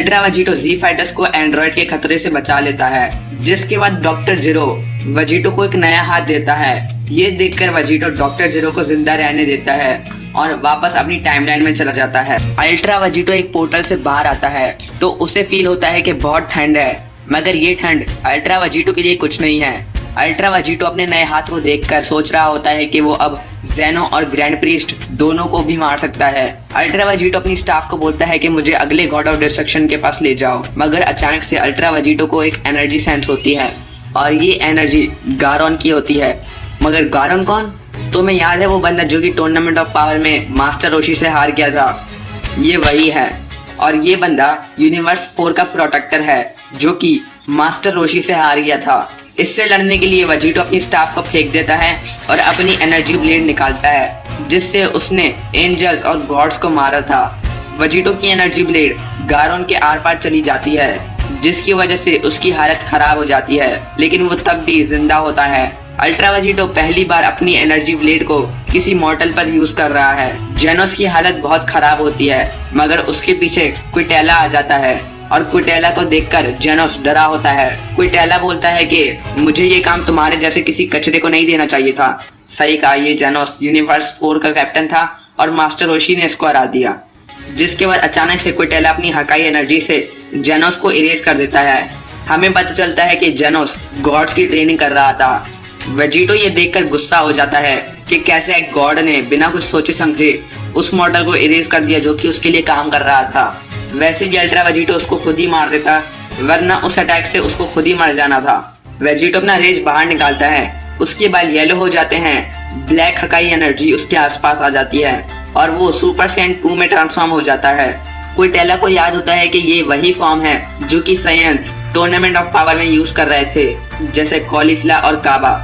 Ultra Vegito जी fighters को Android के खतरे से बचा लेता है, जिसके बाद डॉक्टर जीरो वेजिटो को एक नया हाथ देता है। ये देखकर वेजिटो डॉक्टर जीरो को जिंदा रहने देता है और वापस अपनी टाइमलाइन में चला जाता है। अल्ट्रा वेजिटो एक पोर्टल से बाहर आता है तो उसे फील होता है कि बहुत ठंड है, मगर ये ठंड अल्ट्रा वेजिटो के लिए कुछ नहीं है। अल्ट्रा वेजिटो अपने नए हाथ को देखकर सोच रहा होता है कि वो अब जेनो और ग्रैंड प्रीस्ट दोनों को भी मार सकता है। अल्ट्रा वेजिटो अपनी स्टाफ को बोलता है कि मुझे अगले गॉड ऑफ डिस्ट्रक्शन के पास ले जाओ, मगर अचानक से अल्ट्रा वेजिटो को एक एनर्जी सेंस होती है और ये एनर्जी गारोन की होती है। मगर गारोन कौन? तुम्हें याद है वो बंदा जो कि टूर्नामेंट ऑफ पावर में मास्टर रोशी से हार गया था? ये वही है और ये बंदा यूनिवर्स 4 का प्रोटेक्टर है जो कि मास्टर रोशी से हार गया था। इससे लड़ने के लिए वेजिटो अपनी स्टाफ को फेंक देता है और अपनी एनर्जी ब्लेड निकालता है, जिससे उसने एंजल्स और गॉड्स को मारा था। वेजिटो की एनर्जी ब्लेड गारोन के आर पार चली जाती है, जिसकी वजह से उसकी हालत खराब हो जाती है, लेकिन वो तब भी जिंदा होता है। अल्ट्रा वेजिटो पहली बार अपनी एनर्जी ब्लेड को किसी मॉर्टल पर यूज कर रहा है। जेनोस की हालत बहुत खराब होती है, मगर उसके पीछे क्विटेला आ जाता है और क्विटेला को देखकर जेनोस डरा होता है। क्विटेला बोलता है कि मुझे ये काम तुम्हारे जैसे किसी कचरे को नहीं देना चाहिए था। सही कहा, ये जेनोस यूनिवर्स 4 का कैप्टन था और मास्टर रोशी ने इसको हरा दिया। जिसके बाद अचानक से क्विटेला अपनी हकाई एनर्जी से जेनोस को इरेज कर देता है। हमें पता चलता है कि जेनोस गॉड्स की ट्रेनिंग कर रहा था। वेजिटो ये देखकर गुस्सा हो जाता है कि कैसे एक गॉड ने बिना कुछ सोचे समझे उस मॉडल को इरेज कर दिया जो कि उसके लिए काम कर रहा था। वैसे भी अल्ट्रा वेजिटो उसको खुद ही मार देता, वरना उस अटैक से उसको खुद ही मर जाना था। वेजिटो अपना रेज बाहर निकालता है, उसके बाल येलो हो जाते हैं, ब्लैक हकाई एनर्जी उसके आसपास आ जाती है और वो सुपर सैयन 2 में ट्रांसफॉर्म हो जाता है। क्विटेला को याद होता है कि ये वही फॉर्म है जो कि साइंस टूर्नामेंट ऑफ पावर में यूज कर रहे थे, जैसे कॉलीफ्ला और काबा।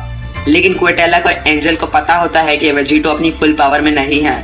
लेकिन क्विटेला को एंजल को पता होता है कि वेजिटो अपनी फुल पावर में नहीं है।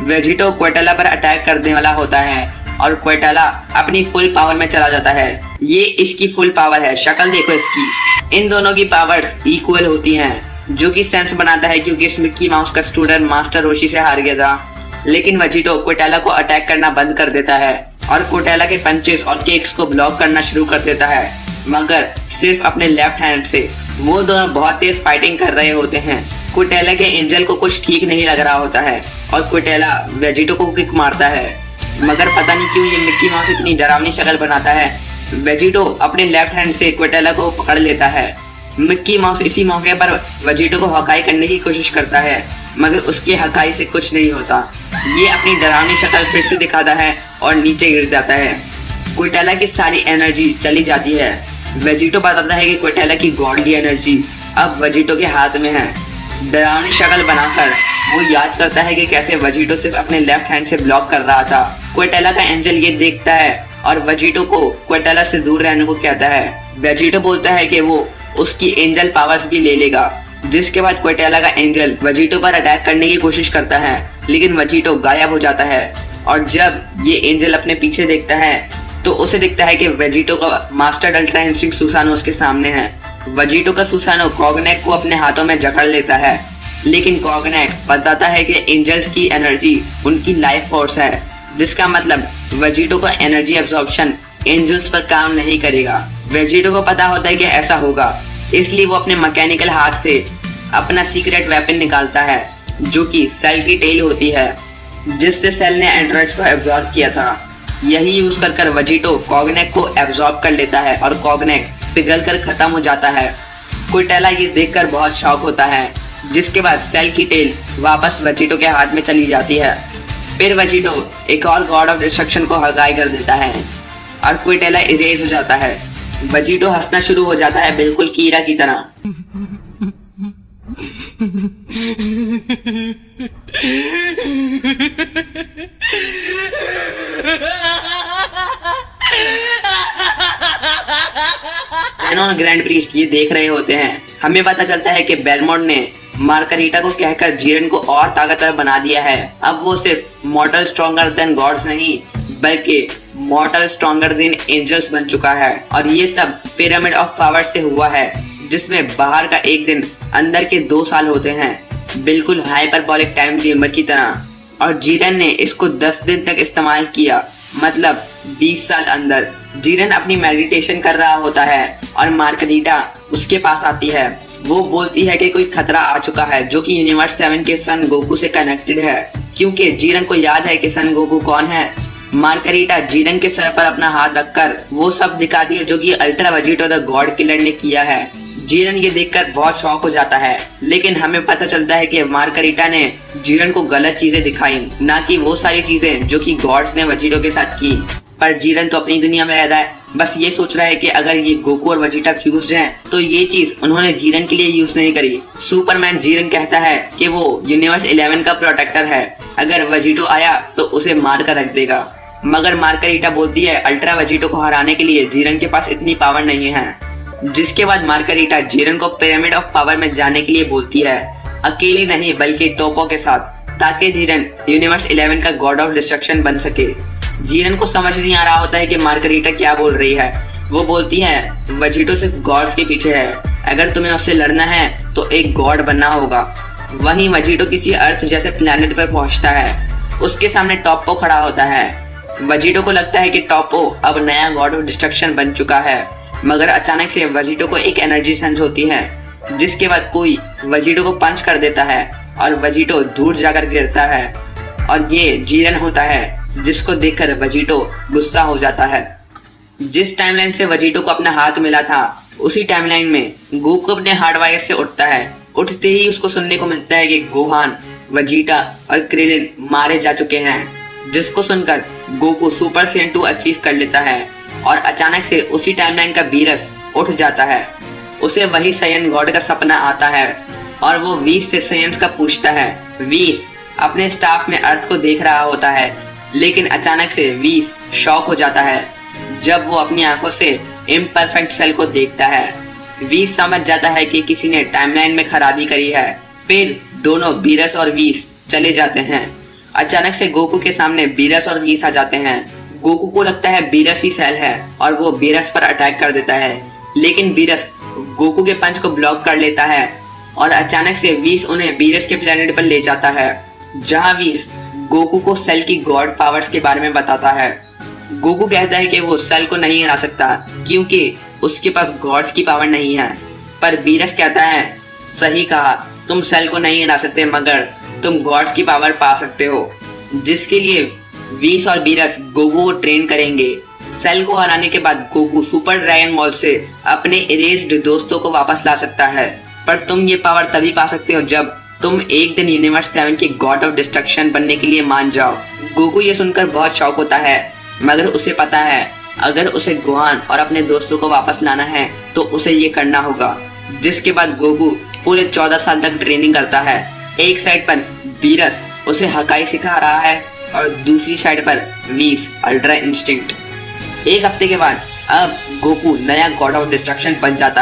वेजिटो क्विटेला पर अटैक करने वाला होता है और क्विटेला अपनी फुल पावर में चला जाता है। ये इसकी फुल पावर है, शक्ल देखो इसकी। इन दोनों की पावर्स इक्वल होती हैं, जो कि सेंस बनाता है क्योंकि इस मिक्की माउस का स्टूडेंट मास्टर रोशी से हार गया था। लेकिन वेजिटो क्विटेला को अटैक करना बंद कर देता है और क्विटेला के पंचेस और केक्स को ब्लॉक करना शुरू कर देता है, मगर सिर्फ अपने लेफ्ट हैंड से। वो दोनों बहुत तेज फाइटिंग कर रहे होते हैं। क्विटेला के एंजल को कुछ ठीक नहीं लग रहा होता है और क्विटेला वेजिटो को किक मारता है, मगर पता नहीं क्यों ये मिक्की माउस इतनी डरावनी शक्ल बनाता है। वेजिटो अपने लेफ्ट हैंड से क्विटेला को पकड़ लेता है। मिक्की माउस इसी मौके पर वेजिटो को हकाई करने की कोशिश करता है, मगर उसके हकाई से कुछ नहीं होता। ये अपनी डरावनी शक्ल फिर से दिखाता है और नीचे गिर जाता है। क्विटेला की सारी एनर्जी चली जाती है। वेजिटो बताता है कि क्विटेला की गॉडली एनर्जी अब वेजिटो के हाथ में है। डरावनी शक्ल बनाकर वो याद करता है कि कैसे वेजिटो सिर्फ अपने लेफ्ट हैंड से ब्लॉक कर रहा था। क्विटेला का एंजल ये देखता है और वेजिटो को क्विटेला से दूर रहने को कहता है। वेजिटो बोलता है कि वो उसकी एंजल पावर्स भी ले लेगा, जिसके बाद क्विटेला का एंजल वेजिटो पर अटैक करने की कोशिश करता है, लेकिन वेजिटो गायब हो जाता है। और जब ये एंजल अपने पीछे देखता है तो उसे दिखता है कि वेजिटो का मास्टर अल्ट्रा इंस्टिंक्ट सुसानो उसके सामने है। वेजिटो का सुसानो कॉग्नेक को अपने हाथों में जकड़ लेता है, लेकिन कॉग्नेक बताता है कि एंजल्स की एनर्जी उनकी लाइफ फोर्स है, जिसका मतलब वेजिटो का एनर्जी एब्जॉर्प्शन एंजल्स पर काम नहीं करेगा। वेजिटो को पता होता है कि ऐसा होगा, इसलिए वो अपने मैकेनिकल हाथ से अपना सीक्रेट वेपन निकालता है, जो कि सेल की टेल होती है, जिससे सेल ने एंड्रॉइड्स को एब्जॉर्ब किया था। यही यूज कर वेजिटो कॉग्नेक को एब्जॉर्ब कर लेता है और कॉग्नेक पिघलकर खत्म हो जाता है। क्विटेला ये देखकर बहुत शॉक होता है, जिसके बाद सेल की टेल वापस वेजिटो के हाथ में चली जाती है। फिर वेजिटो एक और गॉड ऑफ डिस्ट्रक्शन को हगाई कर देता है और क्विटेला इरेज हो जाता है। वेजिटो हंसना शुरू हो जाता है, बिल्कुल कीड़ा की तरह। जेनो और ग्रैंड प्रीस्ट ये देख रहे होते हैं। हमें पता चलता है कि बेलमोंट ने मार्गरीटा को कहकर जीरन को और ताकतवर बना दिया है। अब वो सिर्फ मॉर्टल स्ट्रॉन्गर देन गॉड्स नहीं, बल्कि मॉर्टल स्ट्रॉन्गर देन एंजल्स बन चुका है। और ये सब पिरामिड ऑफ पावर से हुआ है, जिसमें बाहर का एक दिन अंदर के 2 साल होते हैं, बिल्कुल हाइपरबोलिक टाइम चेम्बर की तरह। और जीरन ने इसको 10 दिन तक इस्तेमाल किया, मतलब 20 साल अंदर। जीरन अपनी मेडिटेशन कर रहा होता है और मार्गरीटा उसके पास आती है। वो बोलती है कि कोई खतरा आ चुका है जो कि यूनिवर्स 7 के सन गोकू से कनेक्टेड है, क्योंकि जीरन को याद है कि सन गोकू कौन है। मार्गरीटा जीरन के सर पर अपना हाथ रखकर वो सब दिखाती है जो कि ultra Vegito the God killer ने किया है। जीरन ये देखकर बहुत शॉक हो जाता है, लेकिन हमें पता चलता है कि मार्गरीटा ने जीरन को गलत चीजें दिखाई, ना कि वो सारी चीजें जो कि गॉड्स ने वेजिटो के साथ की। पर जीरन तो अपनी दुनिया में रह रहा है, बस ये सोच रहा है कि अगर ये गोकू और वेजिटा फ्यूज्ड हैं, तो ये चीज उन्होंने जीरन के लिए यूज नहीं करी। सुपरमैन जीरन कहता है कि वो यूनिवर्स 11 का प्रोटेक्टर है, अगर वेजिटो आया तो उसे मार कर रख देगा। मगर मार्गरीटा बोलती है अल्ट्रा वेजिटो को हराने के लिए जीरन के पास इतनी पावर नहीं है। जिसके बाद मार्गरीटा जीरन को पिरामिड ऑफ पावर में जाने के लिए बोलती है, अकेले नहीं बल्कि टोपो के साथ, ताकि जीरन यूनिवर्स 11 का गॉड ऑफ डिस्ट्रक्शन बन सके। जीरन को समझ नहीं आ रहा होता है कि मार्गरीटा क्या बोल रही है। वो बोलती है वेजिटो सिर्फ गॉड्स के पीछे है, अगर तुम्हें उससे लड़ना है तो एक गॉड बनना होगा। वहीं वेजिटो किसी अर्थ जैसे प्लेनेट पर पहुंचता है, उसके सामने टॉपो खड़ा होता है। वेजिटो को लगता है कि टॉपो अब नया गॉड ऑफ डिस्ट्रक्शन बन चुका है, मगर अचानक से वेजिटो को एक एनर्जी सेंस होती है, जिसके बाद कोई वेजिटो को पंच कर देता है और वेजिटो दूर जाकर गिरता है। और ये जीरन होता है, जिसको देखकर वेजिटो गुस्सा हो जाता है। जिस टाइमलाइन से वेजिटो को अपना हाथ मिला था, उसी टाइमलाइन में गोकू अपने हार्डवायर से उठता है। उठते ही उसको सुनने को मिलता है कि गोहान, वेजिटा और क्रिलिन मारे जा चुके हैं, जिसको सुनकर गोकू सुपर सैयन 2 अचीव कर लेता है। और अचानक से उसी टाइमलाइन का वीरस उठ जाता है। उसे वही सैयन गॉड का सपना आता है और वो वीस से सैयन्स का पूछता है। वीस अपने स्टाफ में अर्थ को देख रहा होता है, लेकिन अचानक से वीस शॉक हो जाता है जब वो अपनी आंखों से इम्परफेक्ट सेल को देखता है। वीस समझ जाता है कि किसी ने टाइमलाइन में खराबी करी है। फिर दोनों बीरस और वीस चले जाते हैं। अचानक से गोकू के सामने बीरस और वीस आ जाते हैं। गोकू को लगता है बीरस ही सेल है और वो बीरस पर अटैक कर देता है, लेकिन बीरस गोकू के पंच को ब्लॉक कर लेता है और अचानक से वीस उन्हें बीरस के प्लेनेट पर ले जाता है, जहां वीस गोकू को सेल की गॉड पावर्स के बारे में बताता है। गोकू कहता है कि वो सेल को नहीं हरा सकता क्योंकि उसके पास गॉड्स की पावर नहीं है, पर बीरस कहता है सही कहा, तुम सेल को नहीं हरा सकते मगर तुम गॉड्स की पावर पा सकते हो, जिसके लिए वीस और बीरस गोकू को ट्रेन करेंगे। सेल को हराने के बाद गोकू सुपर ड्रैगन बॉल से अपने इरेज्ड दोस्तों को वापस ला सकता है, पर तुम ये पावर तभी पा सकते हो जब तुम एक दिन यूनिवर्स 7 के गॉड ऑफ डिस्ट्रक्शन बनने के लिए मान जाओ। गोकू ये सुनकर बहुत शौक होता है, मगर उसे पता है अगर उसे गोहान और अपने दोस्तों को वापस लाना है तो उसे ये करना होगा। जिसके बाद गोकू पूरे 14 साल तक ट्रेनिंग करता है। एक साइड पर बीरस उसे हकाई सिखा रहा है और दूसरी साइड पर वीस अल्ट्रा इंस्टिंक्ट। एक हफ्ते के बाद अब गोकू नया गॉड ऑफ डिस्ट्रक्शन बन जाता है।